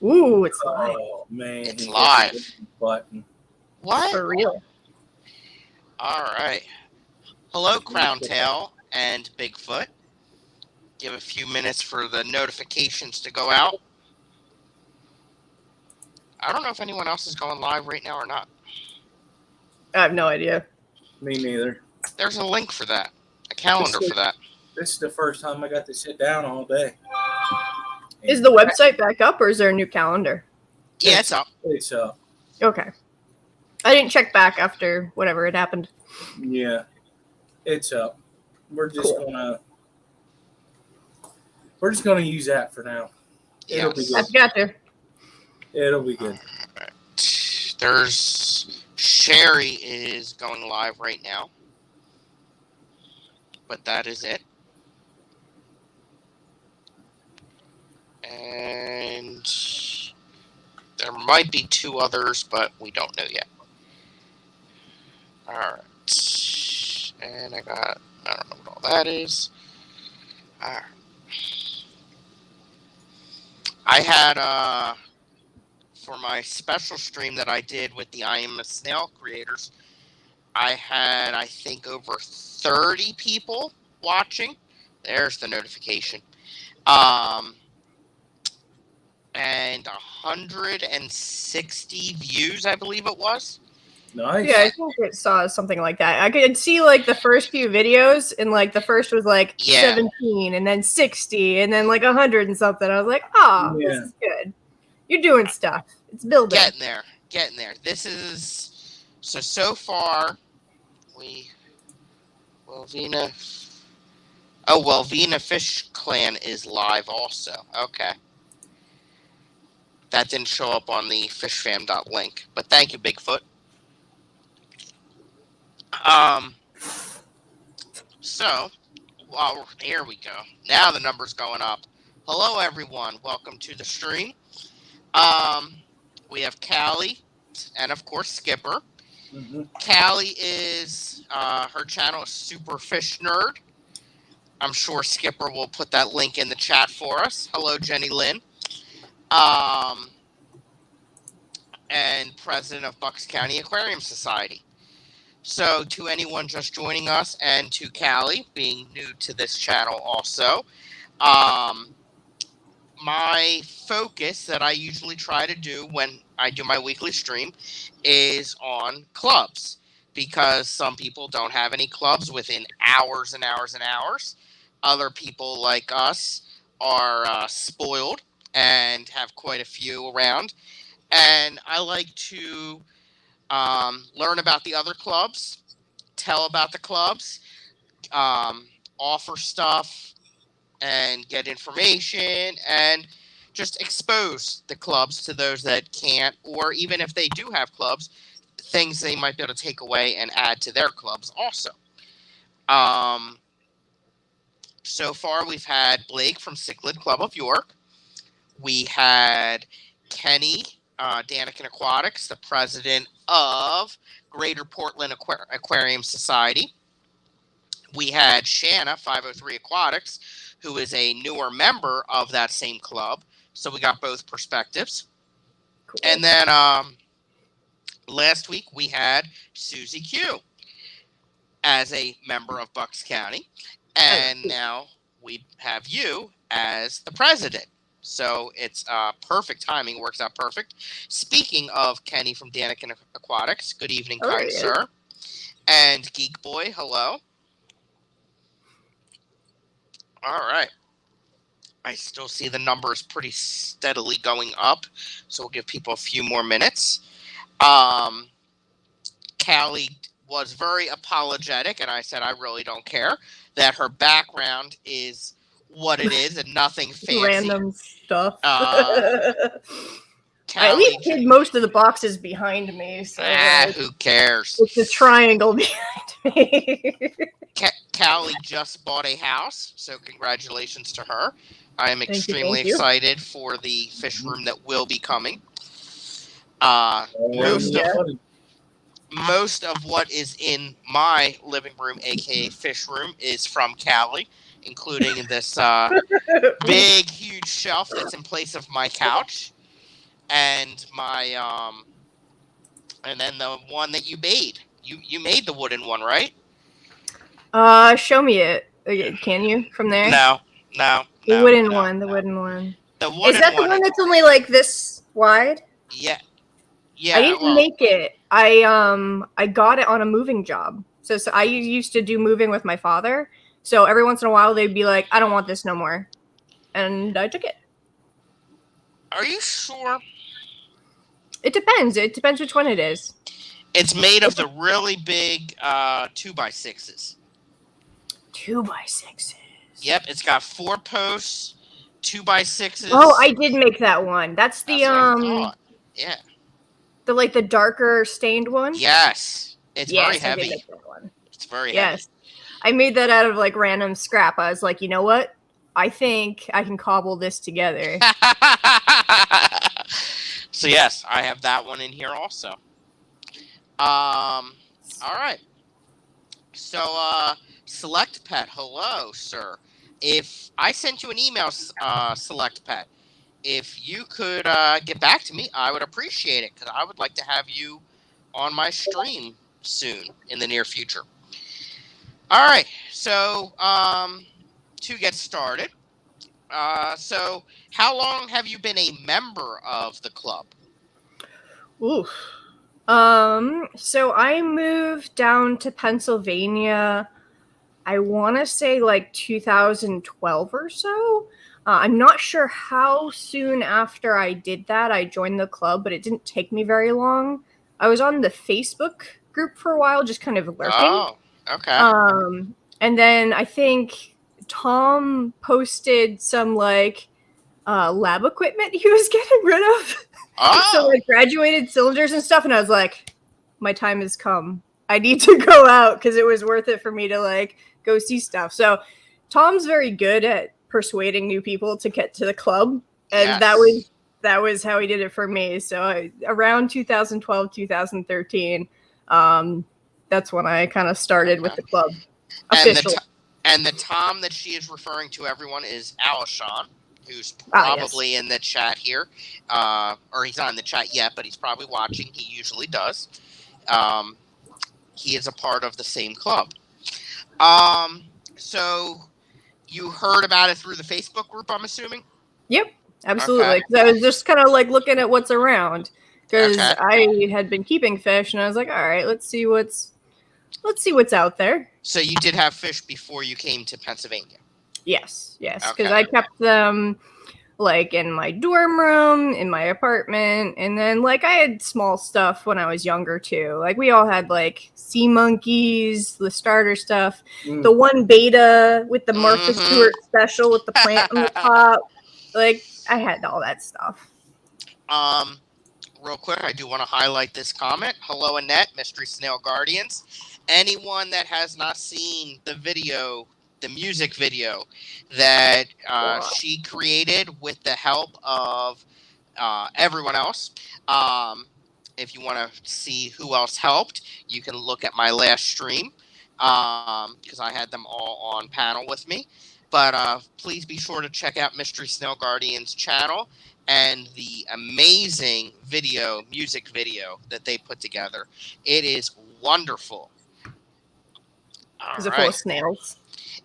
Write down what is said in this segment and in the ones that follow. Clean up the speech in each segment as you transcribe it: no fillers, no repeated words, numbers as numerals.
Ooh, it's live. Oh man, It's he live. hit the button. What? For real. All right. Hello, Crown Tail and Bigfoot. Give a few minutes for the notifications to go out. I don't know if anyone else is going live right now or not. I have no idea. Me neither. There's a link for that, a calendar for that. This is the first time I got to sit down all day. Is the website back up, or is there a new calendar? Yeah, it's up. It's up. Okay. I didn't check back after whatever had happened. Yeah, it's up. We're just gonna use that for now. It'll be I good. got there. It'll be good. There's Sherry is going live right now, but that is it. And there might be two others, but we don't know yet. All right. And I don't know what all that is. All right. I had, for my special stream that I did with the I Am a Snail creators, I had, I think, over 30 people watching. There's the notification. And 160 views, I believe it was. Nice. Yeah, I think it saw something like that. I could see like the first few videos, and like the first was like 17, and then 60, and then like 100 and something. I was like, this is good. You're doing stuff. It's building. Getting there. This is so far. Vina Fish Clan is live also. Okay. That didn't show up on the fishfam.link, but thank you, Bigfoot. So, well, here we go. Now the number's going up. Hello, everyone. Welcome to the stream. We have Callie and, of course, Skipper. Mm-hmm. Callie is, her channel is Super Fish Nerd. I'm sure Skipper will put that link in the chat for us. Hello, Jenny Lynn. And president of Bucks County Aquarium Society. So to anyone just joining us, and to Callie being new to this channel also, my focus that I usually try to do when I do my weekly stream is on clubs, because some people don't have any clubs within hours and hours and hours. Other people like us are spoiled and have quite a few around. And I like to learn about the other clubs, tell about the clubs, offer stuff, and get information, and just expose the clubs to those that can't, or even if they do have clubs, things they might be able to take away and add to their clubs also. So far, we've had Blake from Cichlid Club of York. We had Kenny, Daniken Aquatics, the president of Greater Portland Aquarium Society. We had Shanna, 503 Aquatics, who is a newer member of that same club. So we got both perspectives. Cool. And then last week we had Susie Q as a member of Bucks County. And now we have you as the president. So it's perfect timing. Works out perfect. Speaking of Kenny from Daniken Aquatics, good evening, kind sir. And Geek Boy, hello. All right. I still see the numbers pretty steadily going up, so we'll give people a few more minutes. Callie was very apologetic, and I said I really don't care, that her background is what it is and nothing fancy. Random stuff. I at least hid most of the boxes behind me. So who cares? It's a triangle behind me. Callie just bought a house, so congratulations to her. I am extremely excited for the fish room that will be coming. Most of what is in my living room, aka fish room, is from Callie, including this big, huge shelf that's in place of my couch. and my and then the one that you made. You made the wooden one, right? Show me it. Can you from there? No. The wooden one. The wooden one. The wooden Is that the one that's only like this wide? Yeah. I didn't make it. I got it on a moving job. So I used to do moving with my father. So every once in a while they'd be like, "I don't want this no more," and I took it. Are you sure? It depends. It depends which one it is. It's made of the really big 2x6s. 2x6s. Yep, it's got 4 posts, 2x6s. Oh, I did make that one. That's the yeah. The darker stained one. Yes, it's very heavy. I did make that one. It's very heavy. Yes, I made that out of like random scrap. I was like, you know what? I think I can cobble this together. So yes, I have that one in here also. All right. So Select Pet, hello, sir. If I sent you an email, Select Pet, if you could get back to me, I would appreciate it because I would like to have you on my stream soon in the near future. All right. So to get started, so how long have you been a member of the club? Oof. So I moved down to Pennsylvania, I want to say like 2012 or so. I'm not sure how soon after I did that I joined the club, but it didn't take me very long. I was on the Facebook group for a while, just kind of lurking. Oh, okay. And then I think Tom posted some like lab equipment he was getting rid of. Oh. So like graduated cylinders and stuff, and I was like, my time has come. I need to go out because it was worth it for me to like go see stuff. So Tom's very good at persuading new people to get to the club, and yes. that was how he did it for me. So around 2012, 2013, that's when I kind of started with the club officially. And the Tom that she is referring to, everyone, is Alishon, who's probably in the chat here. Or he's not in the chat yet, but he's probably watching. He usually does. He is a part of the same club. So you heard about it through the Facebook group, I'm assuming? Yep, absolutely. Because I was just kind of like looking at what's around. Because I had been keeping fish, and I was like, all right, let's see what's out there. So you did have fish before you came to Pennsylvania? Yes. Because I kept them like in my dorm room, in my apartment, and then like I had small stuff when I was younger too. Like we all had like sea monkeys, the starter stuff, the one beta with the Martha Stewart special with the plant on the top. Like I had all that stuff. Real quick, I do want to highlight this comment. Hello, Annette, Mystery Snail Guardians. Anyone that has not seen the video, the music video that she created with the help of everyone else. If you want to see who else helped, you can look at my last stream because I had them all on panel with me. But please be sure to check out Mystery Snail Guardians channel and the amazing music video that they put together. It is wonderful. Is it full of snails?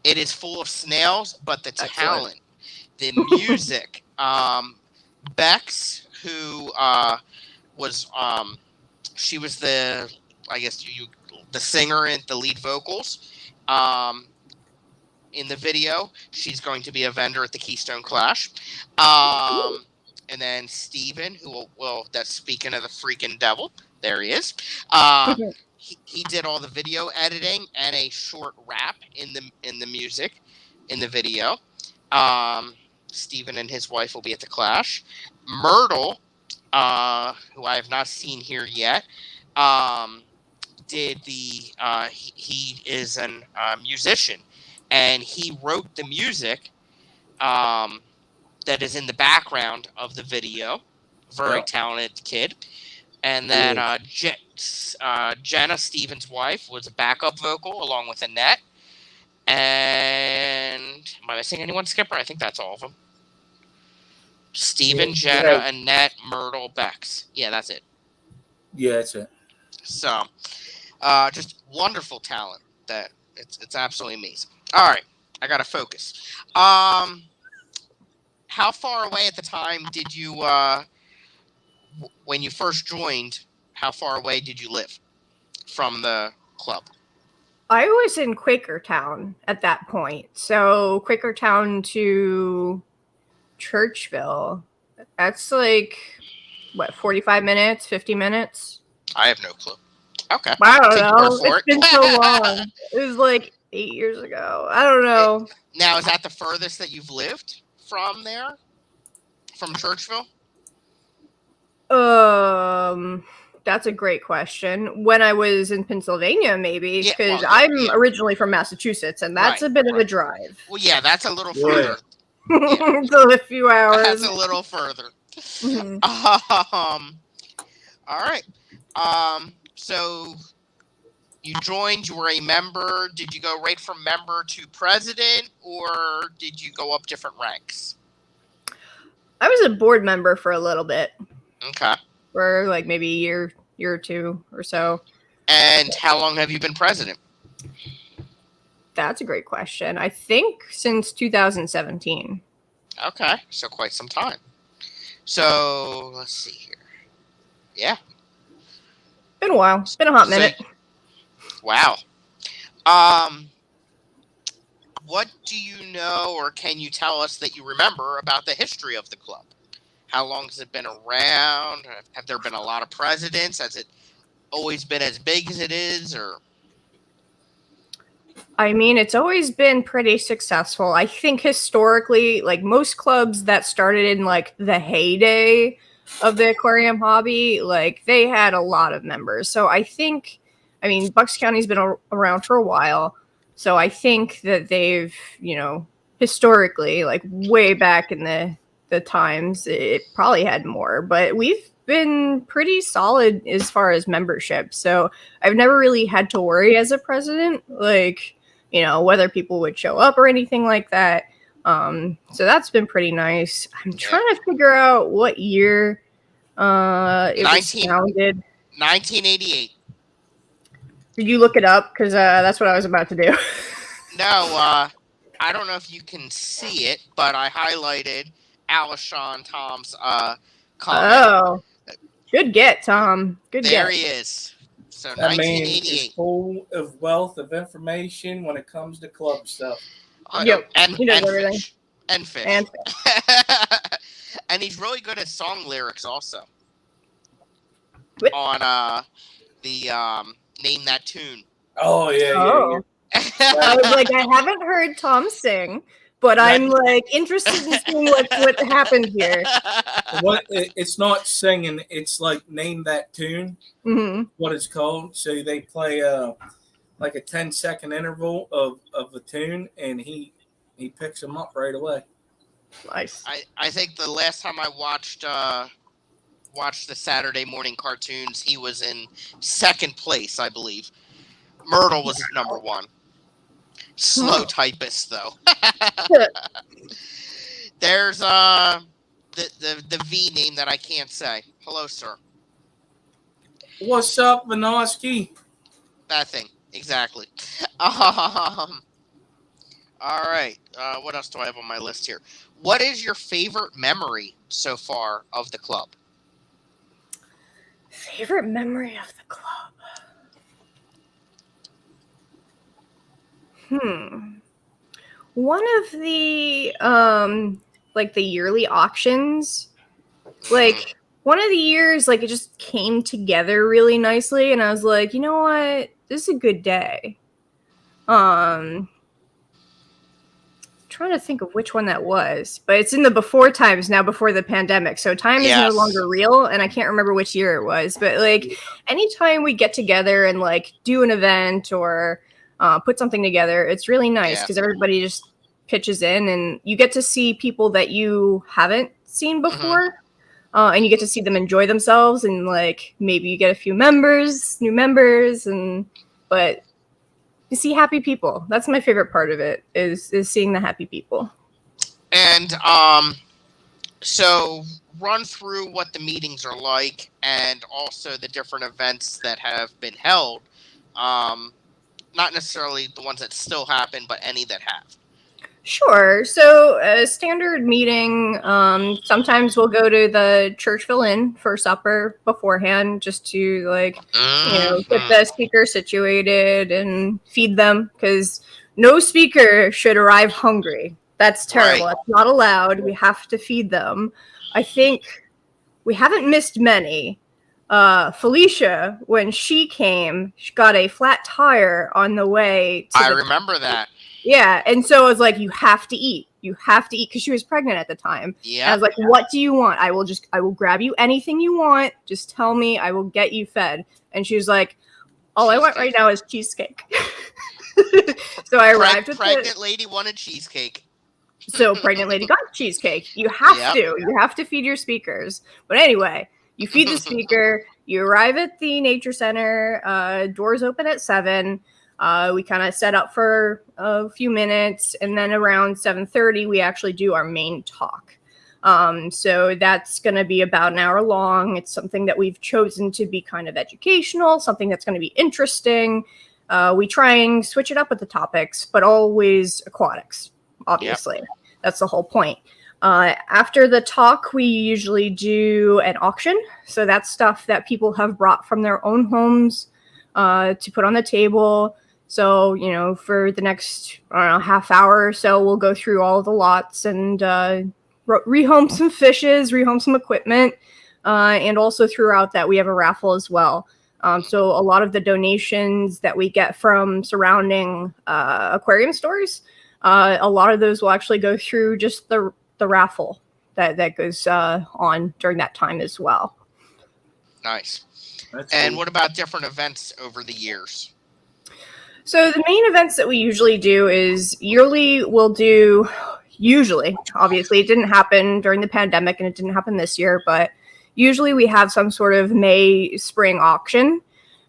It is full of snails, but the talent, the music. Bex, who was she was the singer and the lead vocals in the video. She's going to be a vendor at the Keystone Clash. And then Steven, who that's speaking of the freaking devil. There he is. He did all the video editing and a short rap in the music in the video. Steven and his wife will be at the Clash. Myrtle, who I have not seen here yet, did the he is a musician, and he wrote the music that is in the background of the video. Very talented kid. And then Jenna, Steven's wife, was a backup vocal along with Annette. And am I missing anyone, Skipper? I think that's all of them. Steven, Jenna, Annette, Myrtle, Bex. Yeah, that's it. Yeah, that's it. So, just wonderful talent. That it's absolutely amazing. All right, I gotta focus. How far away at the time did you, when you first joined? How far away did you live from the club? I was in Quakertown at that point. So Quakertown to Churchville. That's like, what, 45 minutes, 50 minutes? I have no clue. Okay. I don't Take your word know. for It's been so long. It was like 8 years ago. I don't know. Now, is that the furthest that you've lived from there? From Churchville? That's a great question. When I was in Pennsylvania, maybe, because I'm originally from Massachusetts, and that's a bit of a drive. Well, yeah, that's a little further. It's a few hours. That's a little further. Mm-hmm. All right. So you joined. You were a member. Did you go right from member to president, or did you go up different ranks? I was a board member for a little bit. Okay. For like maybe a year or two or so. And how long have you been president? That's a great question. I think since 2017. Okay, so quite some time. So let's see here. Yeah. Been a while. It's been a hot minute. Wow. What do you know, or can you tell us that you remember about the history of the club? How long has it been around? Have there been a lot of presidents? Has it always been as big as it is, or? I mean, it's always been pretty successful. I think historically, like most clubs that started in like the heyday of the aquarium hobby, like they had a lot of members. So I mean, Bucks County's been around for a while. So I think that they've, historically, like way back in the times, it probably had more, but we've been pretty solid as far as membership. So I've never really had to worry as a president, like, whether people would show up or anything like that. So that's been pretty nice. I'm trying to figure out what year it was founded. 1988. Did you look it up? Because that's what I was about to do. No, I don't know if you can see it, but I highlighted Alishon Tom's comment. Oh, good get, Tom. Good get. There he is. So 1988. Is full of wealth of information when it comes to club stuff. Yep, and he knows everything. Fish. And he's really good at song lyrics also. What? On the Name That Tune. Oh yeah. Oh. I was like, I haven't heard Tom sing, but I'm like interested in seeing what happened here. It's not singing; it's like Name That Tune. Mm-hmm. What it's called. So they play like a 10-second interval of a tune, and he picks them up right away. Nice. I think the last time I watched the Saturday morning cartoons, he was in second place, I believe. Myrtle was number one. Slow typist, though. There's the V name that I can't say. Hello, sir. What's up, Vinoski? That thing, exactly. All right. What else do I have on my list here? What is your favorite memory so far of the club? Favorite memory of the club? One of the like the yearly auctions, like one of the years, like it just came together really nicely, and I was like, you know what, this is a good day. Trying to think of which one that was, but it's in the before times now, before the pandemic, so time is no longer real, and I can't remember which year it was, but like anytime we get together and like do an event or put something together, it's really nice because everybody just pitches in, and you get to see people that you haven't seen before, and you get to see them enjoy themselves, and like maybe you get a few new members, but you see happy people. That's my favorite part of it is seeing the happy people. And So run through what the meetings are like, and also the different events that have been held. Not necessarily the ones that still happen, but any that have. Sure. So a standard meeting, sometimes we'll go to the Churchville Inn for supper beforehand, just to get the speaker situated and feed them, because no speaker should arrive hungry. That's terrible. Right. That's not allowed. We have to feed them. I think we haven't missed many. Felicia, when she came, she got a flat tire on the way to I remember that. Yeah, and so I was like, you have to eat. You have to eat, because she was pregnant at the time. Yeah. I was like, what do you want? I will grab you anything you want. Just tell me, I will get you fed. And she was like, all I want right now is cheesecake. So I arrived with pregnant lady wanted cheesecake. So pregnant lady got cheesecake. You have to. You have to feed your speakers. But anyway, you feed the speaker. You arrive at the nature center. Doors open at 7. We kind of set up for a few minutes, and then around 7:30, we actually do our main talk. So that's going to be about an hour long. It's something that we've chosen to be kind of educational, something that's going to be interesting. We try and switch it up with the topics, but always aquatics, obviously. Yep. That's the whole point. After the talk, we usually do an auction. So that's stuff that people have brought from their own homes to put on the table. So, for the next, half hour or so, we'll go through all the lots and rehome some fishes, rehome some equipment. And also throughout that, we have a raffle as well. So a lot of the donations that we get from surrounding aquarium stores, a lot of those will actually go through just the raffle that goes on during that time as well. Nice. And what about different events over the years? So the main events that we usually do is yearly obviously it didn't happen during the pandemic and it didn't happen this year, but usually we have some sort of May spring auction.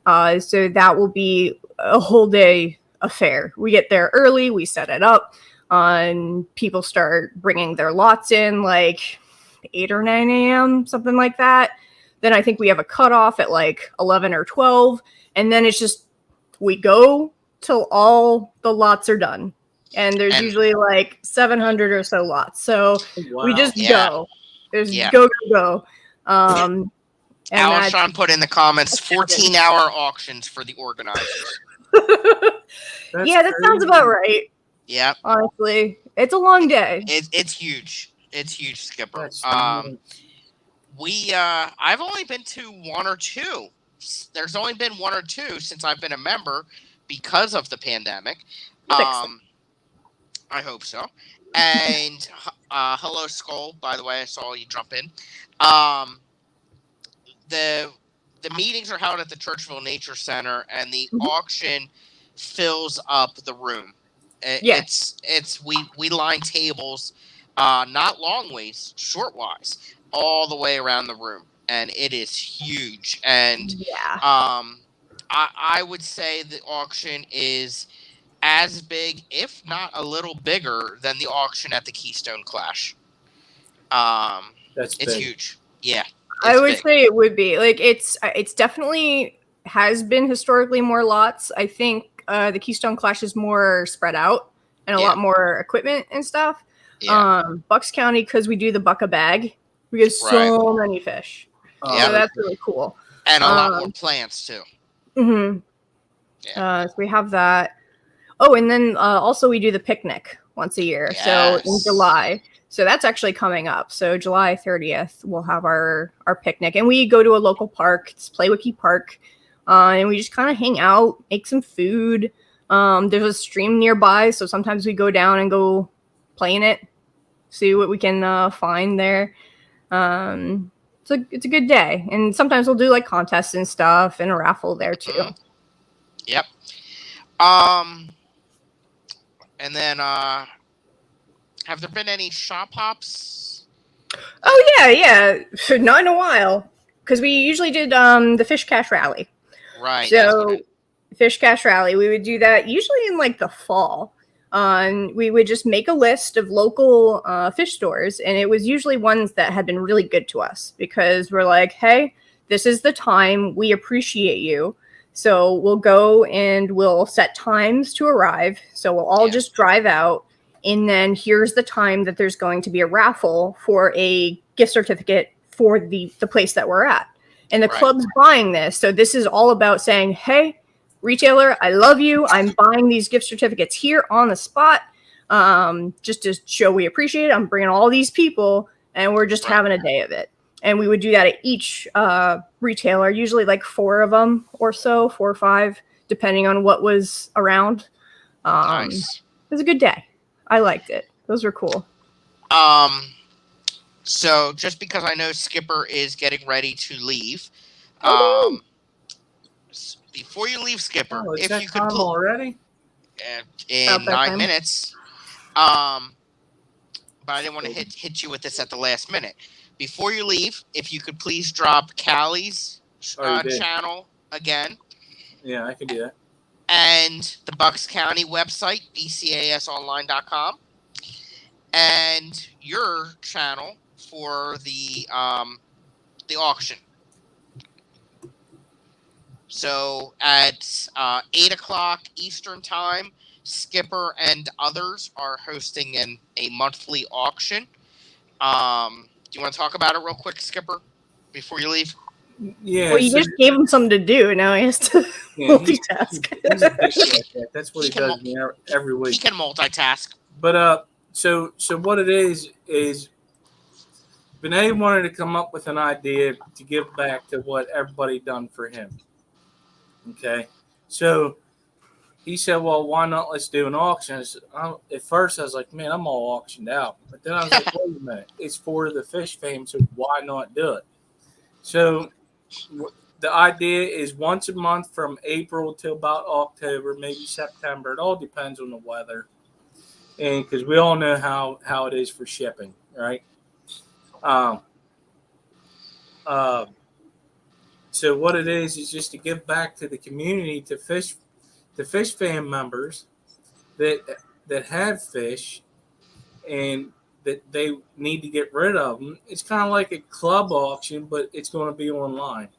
So that will be a whole day affair. We get there early, we set it up, and people start bringing their lots in like 8 or 9 a.m., something like that. Then I think we have a cutoff at like 11 or 12, and then it's just we go till all the lots are done. And there's usually like 700 or so lots. So we just go. There's go. Alshon put in the comments 14-hour auctions for the organizers. That sounds about right. Yeah. Honestly, it's a long day. It's huge. It's huge, Skipper. I've only been to 1 or 2. There's only been 1 or 2 since I've been a member because of the pandemic. I hope so. And hello, Skull. By the way, I saw you jump in. The meetings are held at the Churchville Nature Center, and the auction fills up the room. We line tables, not long ways, short wise, all the way around the room, and it is huge. And I would say the auction is as big, if not a little bigger, than the auction at the Keystone Clash. It's huge. Yeah. I would say it would be. Like, it's definitely has been historically more lots. I think the Keystone Clash is more spread out and a lot more equipment and stuff. Yeah. Bucks County, because we do the buck a bag, we get so many fish. So that's really cool. And a lot more plants, too. Mm-hmm. Yeah. So we have that. Oh, and then also we do the picnic once a year. Yes. So in July. So that's actually coming up. So July 30th, we'll have our picnic. And we go to a local park. It's Playwicky Park. And we just kind of hang out, make some food. There's a stream nearby. So sometimes we go down and go play in it. See what we can find there. It's a good day. And sometimes we'll do like contests and stuff and a raffle there too. Mm-hmm. Yep. And then have there been any shop hops? Oh yeah. Not in a while. Because we usually did the Fish Cash Rally. Right. So Fish Cash Rally, we would do that usually in like the fall. We would just make a list of local fish stores, and it was usually ones that had been really good to us because we're like, hey, this is the time. We appreciate you. So we'll go and we'll set times to arrive. So we'll all just drive out. And then here's the time that there's going to be a raffle for a gift certificate for the place that we're at. And the club's buying this. So this is all about saying, hey, retailer, I love you. I'm buying these gift certificates here on the spot just to show we appreciate it. I'm bringing all these people, and we're just having a day of it. And we would do that at each retailer, usually like 4 of them or so, 4 or 5, depending on what was around. Nice. It was a good day. I liked it. Those were cool. So just because I know Skipper is getting ready to leave, before you leave, Skipper, if you could already in 9 minutes, but I didn't want to hit you with this at the last minute. Before you leave, if you could please drop Callie's channel again. Yeah, I can do that. And the Bucks County website, bcasonline.com. And your channel for the auction. So at 8 o'clock Eastern Time, Skipper and others are hosting a monthly auction. Do you want to talk about it real quick, Skipper, before you leave? Yeah. Well, you just gave him something to do. Now he has to multitask. He's a fish like that. That's what he does every week. He can multitask. But so what it is Benet wanted to come up with an idea to give back to what everybody done for him. Okay, so he said, well, why not let's do an auction? At first, I was like, man, I'm all auctioned out. But then I was like, wait a minute. It's for the fish fam, so why not do it? So the idea is once a month from April till about October, maybe September. It all depends on the weather. And because we all know how it is for shipping, right? So what it is just to give back to the community, to fish fam members that have fish and that they need to get rid of them. It's kind of like a club auction, but it's going to be online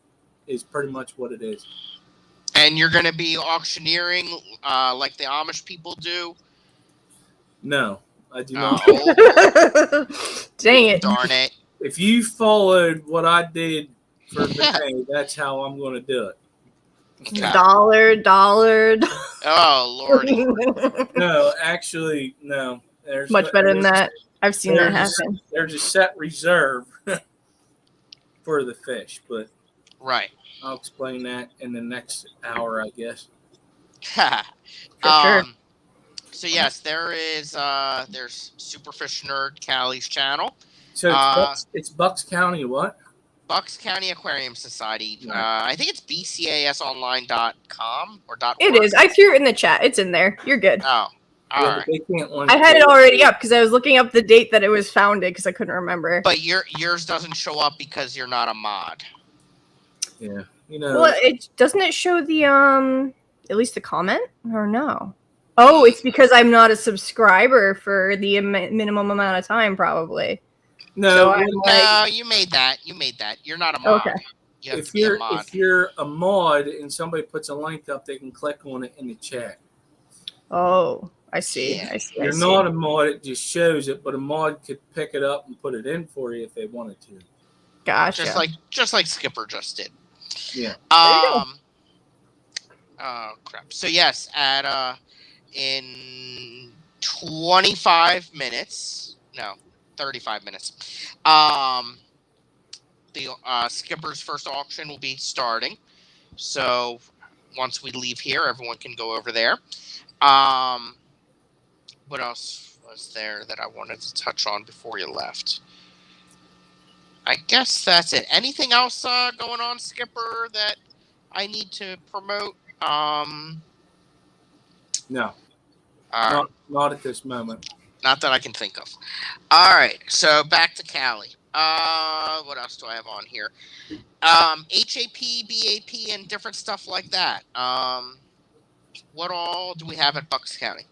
is pretty much what it is. And you're going to be auctioneering like the Amish people do? No, I do not. Dang it. Darn it. If you followed what I did for Benet, that's how I'm going to do it. Okay. Dollar. Oh, Lordy. No, actually, no. There's much better than that. I've seen that happen. There's a set reserve for the fish, but right. I'll explain that in the next hour, I guess. Sure. So yes, there's Superfish Nerd Callie's channel. So it's Bucks County what? Bucks County Aquarium Society. I think it's bcasonline.com or .org. It is. I threw it in the chat. It's in there. You're good. Oh, all right. I had it already up because I was looking up the date that it was founded because I couldn't remember. But yours doesn't show up because you're not a mod. Yeah, you know. Well, doesn't it show the at least the comment or no? Oh, it's because I'm not a subscriber for the minimum amount of time, probably. No, no, you made that. You're not a mod. Okay. If you're a mod and somebody puts a link up, they can click on it in the chat. Oh, I see. Yeah. You're not a mod; it just shows it. But a mod could pick it up and put it in for you if they wanted to. Gotcha. Just like Skipper just did. Yeah. Oh crap. So yes, at in 25 minutes. No. 35 minutes. The Skipper's first auction will be starting. So once we leave here, everyone can go over there. What else was there that I wanted to touch on before you left? I guess that's it. Anything else going on, Skipper, that I need to promote? No. Not at this moment. Not that I can think of. All right, so back to Callie. What else do I have on here? HAP, BAP, and different stuff like that. What all do we have at Bucks County?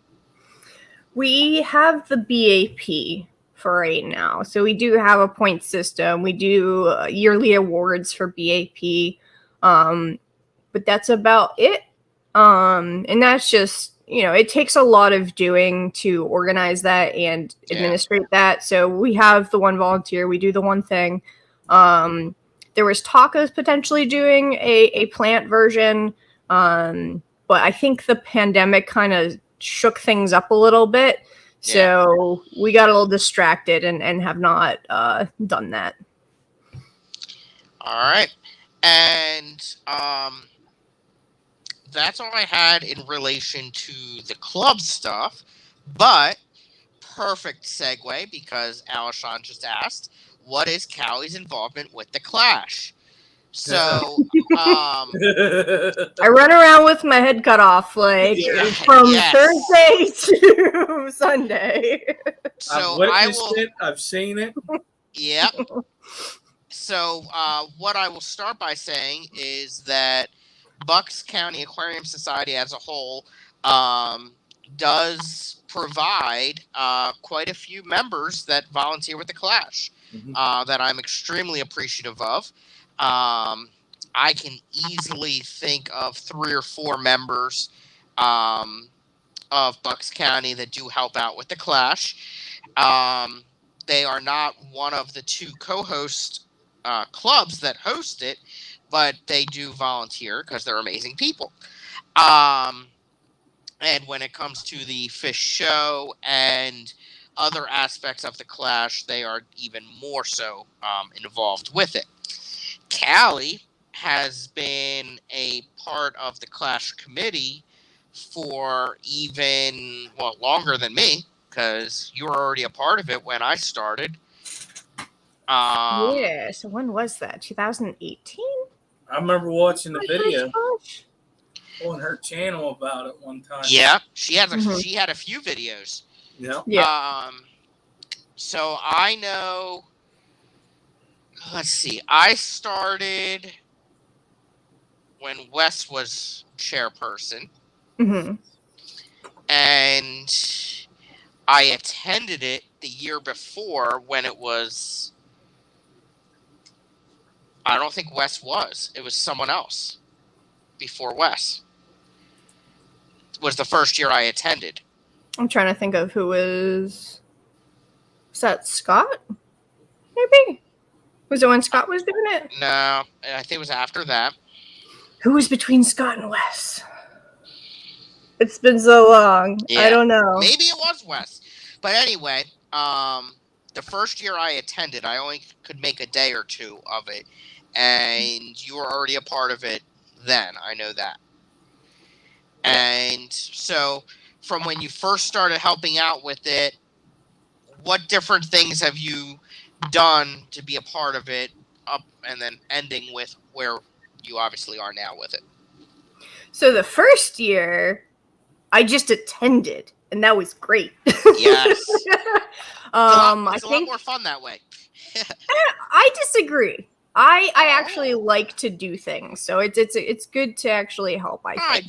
We have the BAP for right now. So we do have a point system. We do yearly awards for BAP. But that's about it. And that's just, it takes a lot of doing to organize that and administrate that. So we have the one volunteer, we do the one thing. There was talk of potentially doing a plant version. But I think the pandemic kind of shook things up a little bit. So we got a little distracted and have not done that. All right. And that's all I had in relation to the club stuff. But perfect segue, because Alishon just asked, what is Callie's involvement with the Clash? So I run around with my head cut off from Thursday to Sunday. So I've witnessed it. I've seen it. Yeah. So what I will start by saying is that Bucks County Aquarium Society as a whole does provide quite a few members that volunteer with the Clash that I'm extremely appreciative of. I can easily think of 3 or 4 members of Bucks County that do help out with the Clash. They are not one of the 2 co-host clubs that host it, but they do volunteer because they're amazing people. And when it comes to the fish show and other aspects of the Clash, they are even more so involved with it. Callie has been a part of the Clash committee for even, longer than me, because you were already a part of it when I started. So when was that? 2018? I remember watching the video on her channel about it one time. Yeah, she had a few videos. Yeah. So I know. Let's see. I started when Wes was chairperson, and I attended it the year before when it was. I don't think Wes was. It was someone else before Wes. It was the first year I attended. I'm trying to think of who was. Was that Scott? Maybe. Was it when Scott was doing it? No, I think it was after that. Who was between Scott and Wes? It's been so long. Yeah. I don't know. Maybe it was Wes. But anyway, the first year I attended, I only could make a day or 2 of it. And you were already a part of it then. I know that. And so from when you first started helping out with it, what different things have you done to be a part of it up and then ending with where you obviously are now with it? So the first year, I just attended, and that was great. Yes. It's a lot more fun that way. I disagree. I actually like to do things, so it's good to actually help. I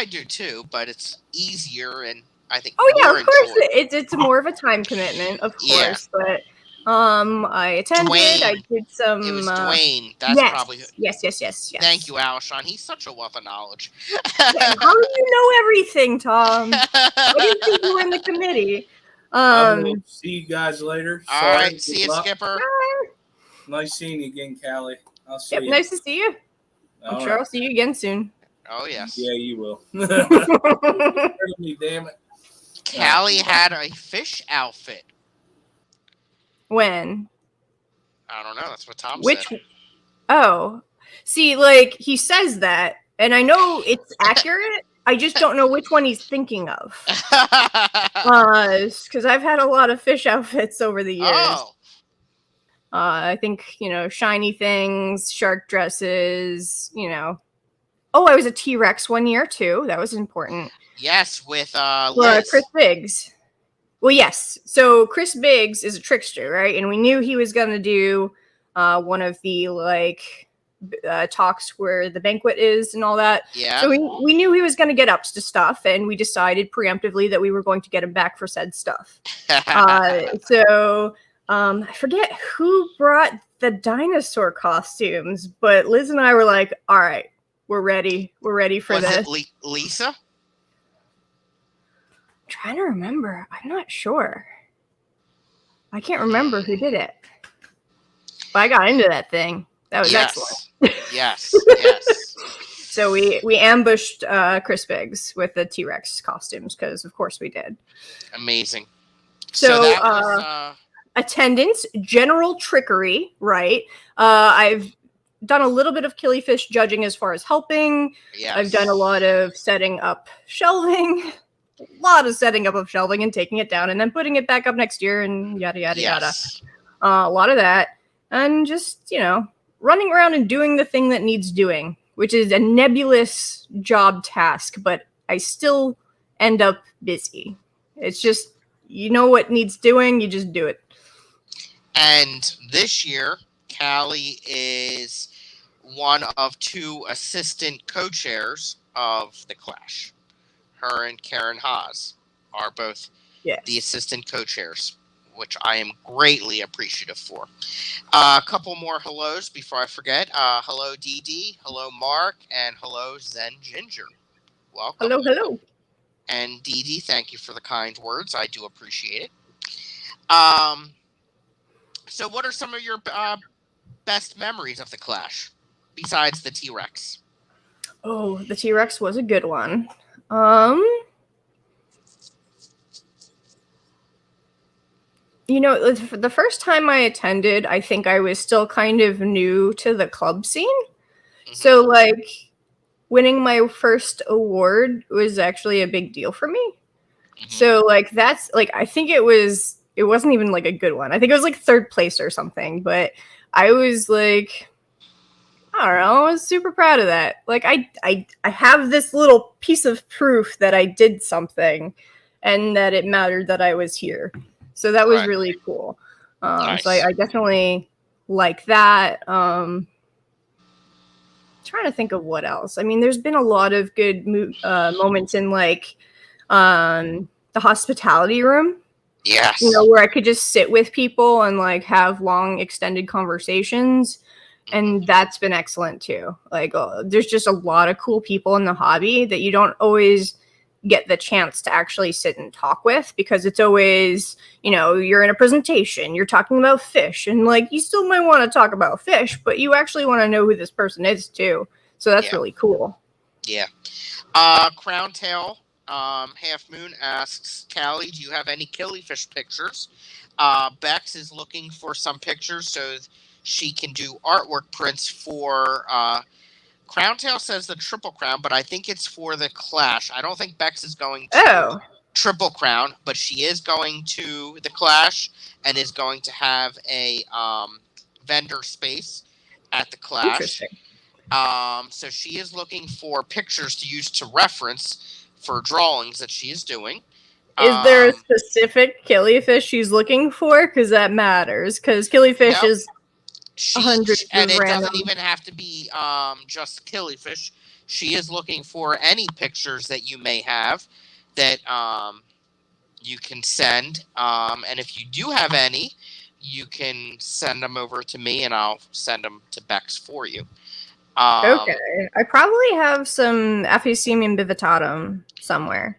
do too, but it's easier, and I think. Oh yeah, of course it's more of a time commitment, of course. Yeah. But I attended. Dwayne. I did some. It was Dwayne. That's probably. Yes. Thank you, Alishon. He's such a wealth of knowledge. How do you know everything, Tom? What do you think you were in the committee? See you guys later. All right, see you, Skipper. Bye. Nice seeing you again, Callie. I'll see you. Nice to see you. I'm sure I'll see you again soon. Oh, yes. Yeah, you will. Me, damn it. Callie had a fish outfit. When? I don't know. That's what Tom said. Oh. See, he says that, and I know it's accurate. I just don't know which one he's thinking of. Because I've had a lot of fish outfits over the years. Oh. I think, shiny things, shark dresses, Oh, I was a T-Rex one year, too. That was important. Yes, with Liz. Chris Biggs. Well, yes. So Chris Biggs is a trickster, right? And we knew he was going to do one of the, talks where the banquet is and all that. Yeah. So we knew he was going to get up to stuff, and we decided preemptively that we were going to get him back for said stuff. So I forget who brought the dinosaur costumes, but Liz and I were like, all right, we're ready. We're ready for this. Was it Lisa? I'm trying to remember. I'm not sure. I can't remember who did it. But I got into that thing. That was excellent. Yes. So we ambushed Chris Biggs with the T-Rex costumes because, of course, we did. Amazing. So that was, attendance, general trickery, right? I've done a little bit of killifish judging as far as helping. Yes. I've done a lot of setting up shelving. A lot of setting up of shelving and taking it down and then putting it back up next year and yada, yada, yada. A lot of that. And just, running around and doing the thing that needs doing, which is a nebulous job task, but I still end up busy. It's just, what needs doing, you just do it. And this year, Callie is one of 2 assistant co-chairs of the Clash. Her and Karen Haas are both the assistant co-chairs, which I am greatly appreciative for. A couple more hellos before I forget. Hello, Dee Dee. Hello, Mark. And hello, Zen Ginger. Welcome. Hello. And Dee Dee, thank you for the kind words. I do appreciate it. So what are some of your best memories of the Clash, besides the T-Rex? Oh, the T-Rex was a good one. The first time I attended, I think I was still kind of new to the club scene. Mm-hmm. So, winning my first award was actually a big deal for me. Mm-hmm. So, that's, I think it wasn't even, a good one. I think it was, 3rd place or something. But I was, I don't know, I was super proud of that. I have this little piece of proof that I did something and that it mattered that I was here. So that was really cool. Nice. So I definitely like that. Trying to think of what else. I mean, there's been a lot of good moments in the hospitality room. Yes. Where I could just sit with people and have long extended conversations. And that's been excellent too. There's just a lot of cool people in the hobby that you don't always get the chance to actually sit and talk with, because it's always, you're in a presentation, you're talking about fish, and you still might want to talk about fish, but you actually want to know who this person is too. So that's really cool. Yeah. Crown Tail, Half Moon asks, Callie, do you have any killifish pictures? Bex is looking for some pictures so she can do artwork prints for Crown Tail says the Triple Crown, but I think it's for the Clash. I don't think Bex is going to Triple Crown, but she is going to the Clash and is going to have a vendor space at the Clash. Interesting. So she is looking for pictures to use to reference for drawings that she is doing. Is there a specific killifish she's looking for? Because that matters. Because killifish is 100, and it doesn't even have to be just killifish. She is looking for any pictures that you may have that you can send. And if you do have any, you can send them over to me, and I'll send them to Bex for you. Okay, I probably have some Aphysemum bivitatum somewhere.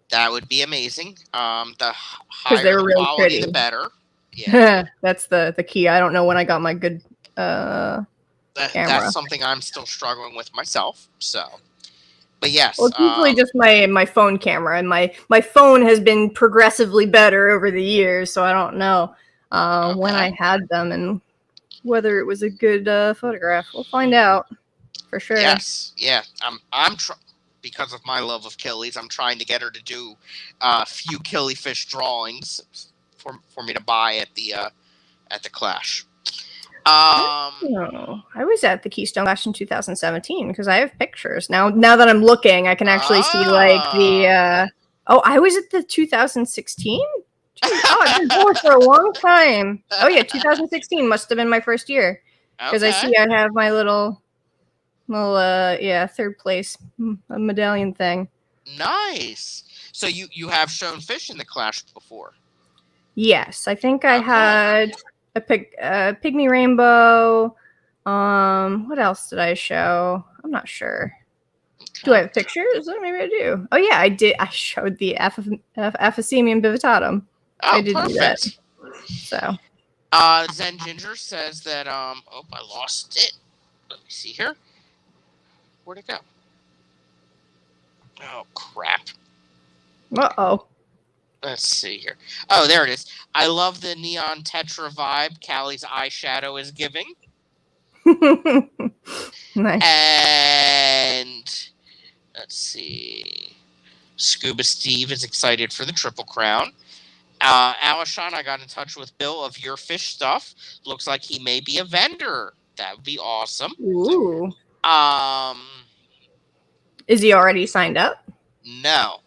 That would be amazing. The higher they're the really quality, pretty. the better. Yeah, that's the key. I don't know when I got my good camera. That's something I'm still struggling with myself. So, but yes, well, it's usually just my phone camera, and my phone has been progressively better over the years. So I don't know when I had them and whether it was a good photograph. We'll find out for sure. Yes, yeah. I'm because of my love of killies, I'm trying to get her to do a few killifish drawings for me to buy at the Clash. I was at the Keystone Clash in 2017 because I have pictures. Now that I'm looking, I can actually see the I was at the 2016? I've been going for a long time. Oh yeah, 2016 must have been my first year. Because I see I have my little Well, yeah, third place, a medallion thing. Nice. So you have shown fish in the Clash before? Yes, I think I had a pygmy rainbow. What else did I show? I'm not sure. Do I have pictures? Maybe I do. Oh yeah, I did. I showed the Aphysemum bivitatum. Oh, I did perfect. do that. So. Zen Ginger says that. Oh, I lost it. Let me see here. Where'd it go? Oh crap. Uh-oh. Let's see here. Oh, there it is. I love the neon tetra vibe Callie's eyeshadow is giving. Nice. And let's see. Scuba Steve is excited for the Triple Crown. Alishon, I got in touch with Bill of Your Fish Stuff. Looks like he may be a vendor. That would be awesome. Ooh. Is he already signed up? No.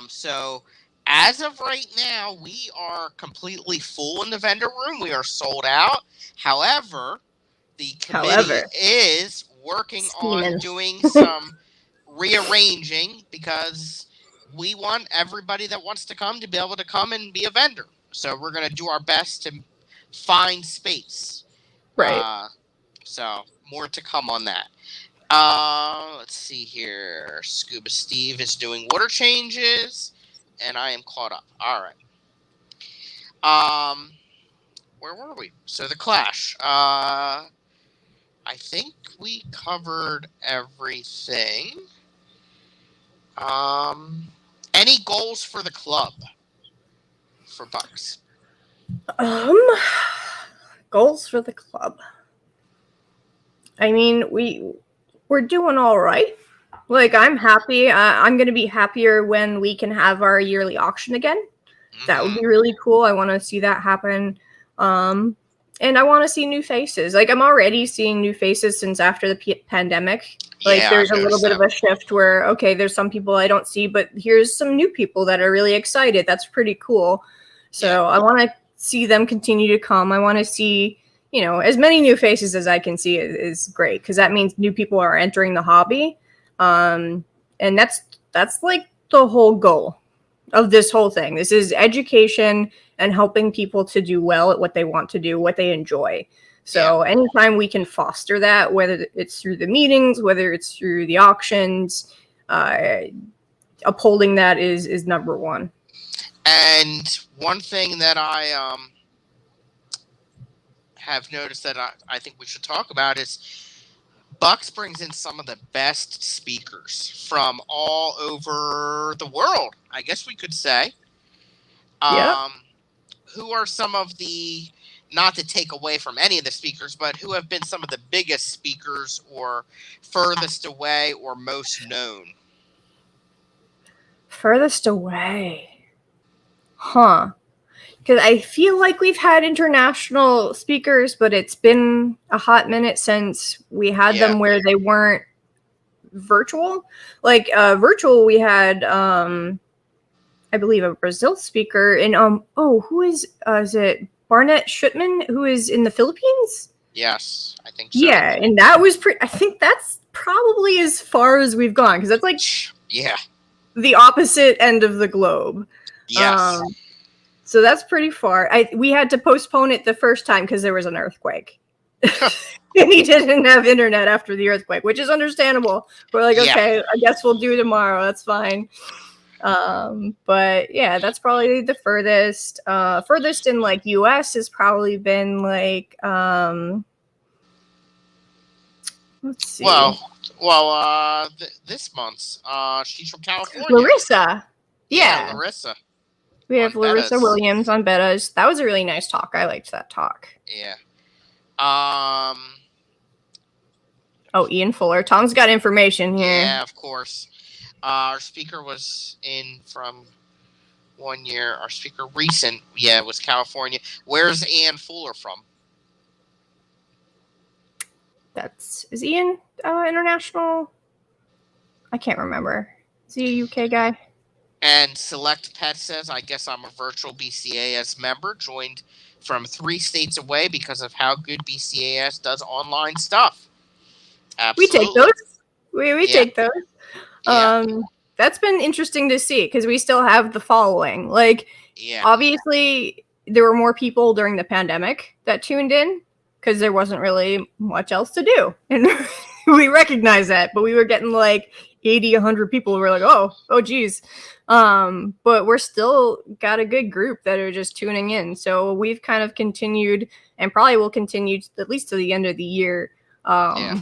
So as of right now, we are completely full in the vendor room. We are sold out. However, the committee is working on doing some rearranging because we want everybody that wants to come to be able to come and be a vendor. So we're going to do our best to find space. Right. So more to come on that. Let's see here. Scuba Steve is doing water changes, and I am caught up. All right. Where were we? So the Clash. I think we covered everything. Any goals for the club for Bucks? Goals for the club. I mean, we're doing all right. Like, I'm happy. I'm going to be happier when we can have our yearly auction again. Mm-hmm. That would be really cool. I want to see that happen. And I want to see new faces. Like, I'm already seeing new faces since after the pandemic. Like, there's a little bit of a shift where, okay, there's some people I don't see, but here's some new people that are really excited. That's pretty cool. So I want to see them continue to come. I want to see, as many new faces as I can see is great, because that means new people are entering the hobby. And that's like the whole goal of this whole thing. This is education and helping people to do well at what they want to do, what they enjoy. So anytime we can foster that, whether it's through the meetings, whether it's through the auctions, upholding that is number one. And one thing that I have noticed that I think we should talk about is Bucks brings in some of the best speakers from all over the world, I guess we could say. Who are some of the, not to take away from any of the speakers, but who have been some of the biggest speakers or furthest away or most known? Furthest away. Huh. Because I feel like we've had international speakers, but it's been a hot minute since we had them where they weren't virtual. Like virtual, we had, I believe, a Brazil speaker. And who is it Barnett Schutman, who is in the Philippines? Yes, I think so. Yeah, and that was I think that's probably as far as we've gone, because that's like the opposite end of the globe. Yes. So that's pretty far. We had to postpone it the first time because there was an earthquake. And he didn't have internet after the earthquake, which is understandable. We're like, okay, I guess we'll do it tomorrow. That's fine. But yeah, that's probably the furthest. Furthest in like US has probably been like let's see. Well, this month's she's from California. Larissa. Yeah, Larissa. We have Larissa Williams on Bettas. That was a really nice talk. I liked that talk. Yeah. Ian Fuller. Tom's got information here. Yeah, of course. Our speaker was in from 1 year. Our speaker recent, was California. Where's Ian Fuller from? Is Ian international? I can't remember. Is he a UK guy? And Select Pet says, I guess I'm a virtual BCAS member, joined from 3 states away because of how good BCAS does online stuff. Absolutely. We take those. We take those. Yeah. That's been interesting to see because we still have the following. Like, obviously, there were more people during the pandemic that tuned in because there wasn't really much else to do. And we recognize that, but we were getting like 80, 100 people. We're like, oh, geez. But we're still got a good group that are just tuning in. So we've kind of continued and probably will continue at least to the end of the year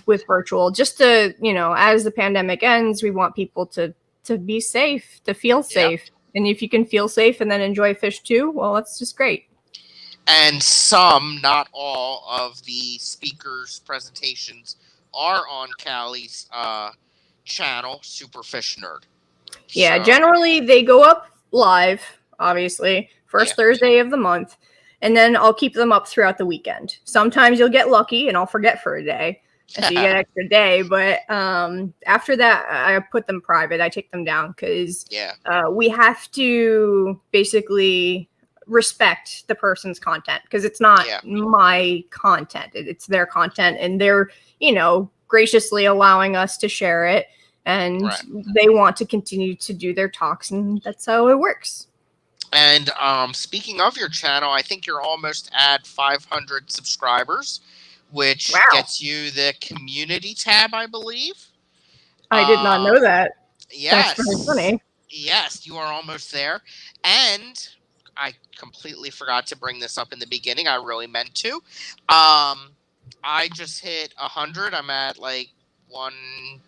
with virtual, just to, as the pandemic ends, we want people to be safe, to feel safe. And if you can feel safe and then enjoy fish too, well, that's just great. And some, not all, of the speakers' presentations are on Callie's channel, Super Fish Nerd. Yeah, generally they go up live, obviously, first Thursday of the month, and then I'll keep them up throughout the weekend. Sometimes you'll get lucky and I'll forget for a day. So you get an extra day, but after that, I put them private. I take them down because we have to basically respect the person's content because it's not my content. It's their content, and they're, graciously allowing us to share it, and they want to continue to do their talks, and that's how it works. And speaking of your channel, I think you're almost at 500 subscribers, which gets you the community tab, I believe. I did not know that. Yes. That's very funny. Yes, you are almost there. And I completely forgot to bring this up in the beginning. I really meant to. I just hit 100. I'm at like 105.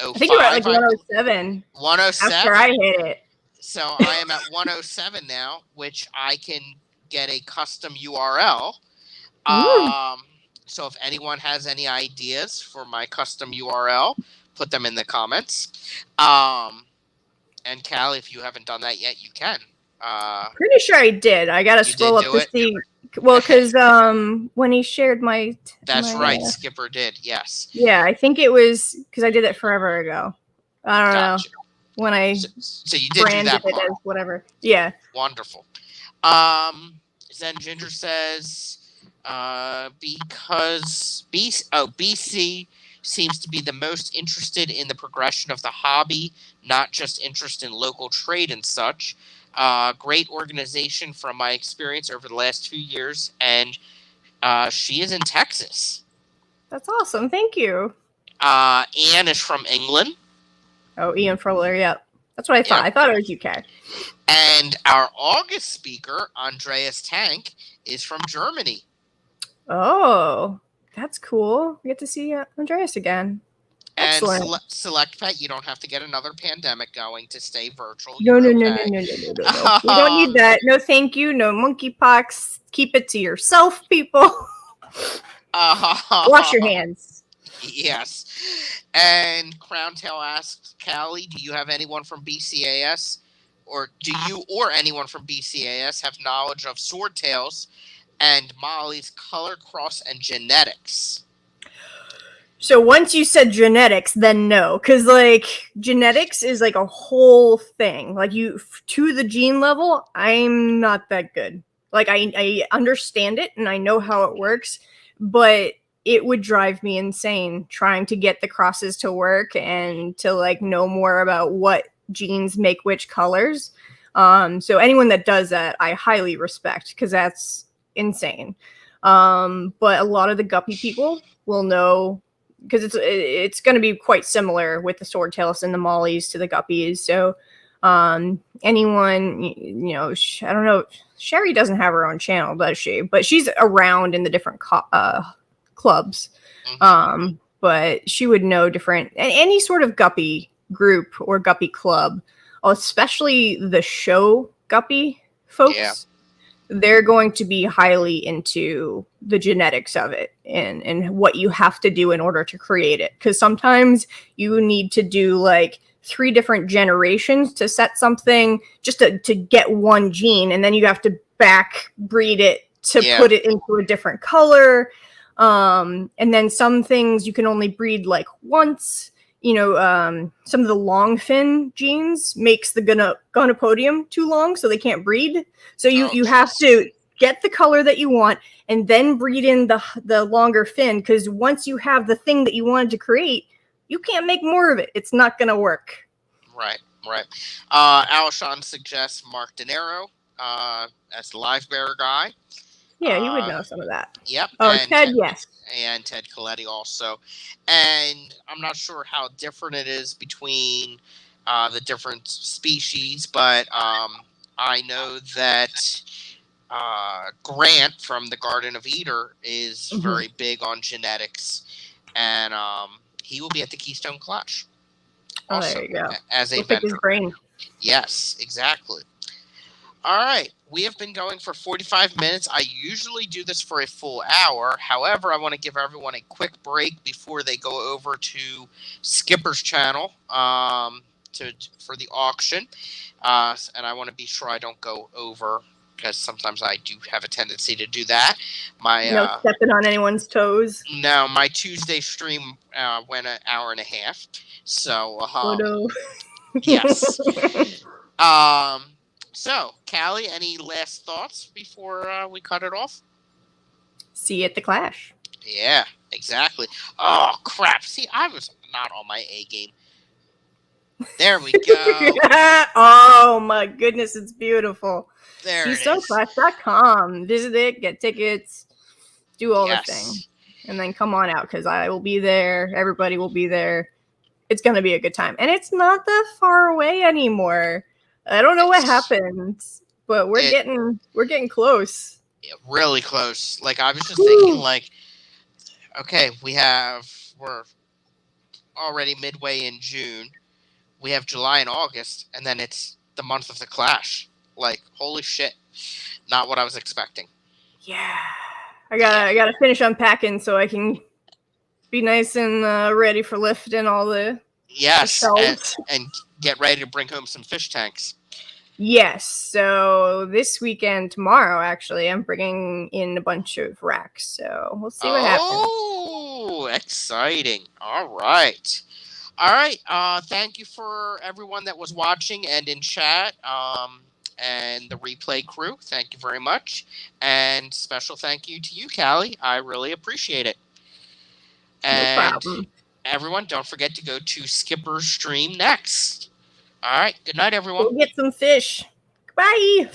I think you're at like 107. 107. After I hit it. So I am at 107 now, which I can get a custom URL. So if anyone has any ideas for my custom URL, put them in the comments. And Callie, if you haven't done that yet, you can. Pretty sure I did. I gotta scroll up to see. Well, because when he shared my. That's right. Skipper did. Yes. Yeah, I think it was because I did it forever ago. I don't know when I. So you did do that part. It as whatever. Yeah. Wonderful. Zen Ginger says, because BC seems to be the most interested in the progression of the hobby, not just interest in local trade and such. Great organization from my experience over the last 2 years, and she is in Texas. That's awesome. Thank you. Anne is from England. Oh, Ian Fuller, yep. That's what I thought. I thought it was UK. And our August speaker, Andreas Tank, is from Germany. Oh, that's cool. We get to see Andreas again. And Select Pet, you don't have to get another pandemic going to stay virtual. No. We don't need that. No, thank you. No monkeypox. Keep it to yourself, people. Wash your hands. Yes. And Crowntail asks, Callie, do you have anyone from BCAS? Or do you or anyone from BCAS have knowledge of swordtails and Molly's color, cross, and genetics? So once you said genetics, then no. Because, genetics is, a whole thing. To the gene level, I'm not that good. I understand it, and I know how it works, but it would drive me insane trying to get the crosses to work and to, know more about what genes make which colors. So anyone that does that, I highly respect, because that's insane. But a lot of the guppy people will know, because it's going to be quite similar with the swordtails and the mollies to the guppies. So anyone, I don't know, Sherry doesn't have her own channel, does she? But she's around in the different clubs. But she would know different, any sort of guppy group or guppy club, especially the show guppy folks. Yeah. They're going to be highly into the genetics of it and what you have to do in order to create it. Because sometimes you need to do 3 different generations to set something just to get one gene. And then you have to back breed it to put it into a different color. And then some things you can only breed once. Some of the long fin genes makes the gonopodium too long, so they can't breed. So you have to get the color that you want, and then breed in the longer fin, because once you have the thing that you wanted to create, you can't make more of it. It's not going to work. Right. Alshon suggests Mark De Niro as the live bearer guy. Yeah, he would know some of that. Yep. Oh, and Ted, yes. And Ted Callie also. And I'm not sure how different it is between the different species, but I know that Grant from the Garden of Eden is very big on genetics, and he will be at the Keystone Clash. Also, there you go. As a We'll vendor. pick his brain. Yes, exactly. All right. We have been going for 45 minutes. I usually do this for a full hour. However, I want to give everyone a quick break before they go over to Skipper's channel for the auction. And I want to be sure I don't go over, because sometimes I do have a tendency to do that. No stepping on anyone's toes. No, my Tuesday stream went an hour and a half. So, yes. So, Callie, any last thoughts before we cut it off? See you at the Clash. Yeah, exactly. Oh, crap. See, I was not on my A game. There we go. Oh, my goodness. It's beautiful. There it is. KeystoneClash.com. Visit it, get tickets, do all the things. And then come on out, because I will be there. Everybody will be there. It's going to be a good time. And it's not that far away anymore. I don't know what happened, but we're getting close. Yeah, really close. Like, I was just thinking, like, okay, we're already midway in June. We have July and August, and then it's the month of the Clash. Like, holy shit. Not what I was expecting. Yeah. I gotta finish unpacking so I can be nice and ready for lifting all the shelves. And get ready to bring home some fish tanks. Yes. So this weekend, tomorrow, actually, I'm bringing in a bunch of racks. So we'll see what happens. Oh, exciting. All right. Thank you for everyone that was watching and in chat. And the replay crew, thank you very much. And special thank you to you, Callie. I really appreciate it. And no problem. Everyone, don't forget to go to Skipper's stream next. All right. Good night, everyone. Go get some fish. Bye.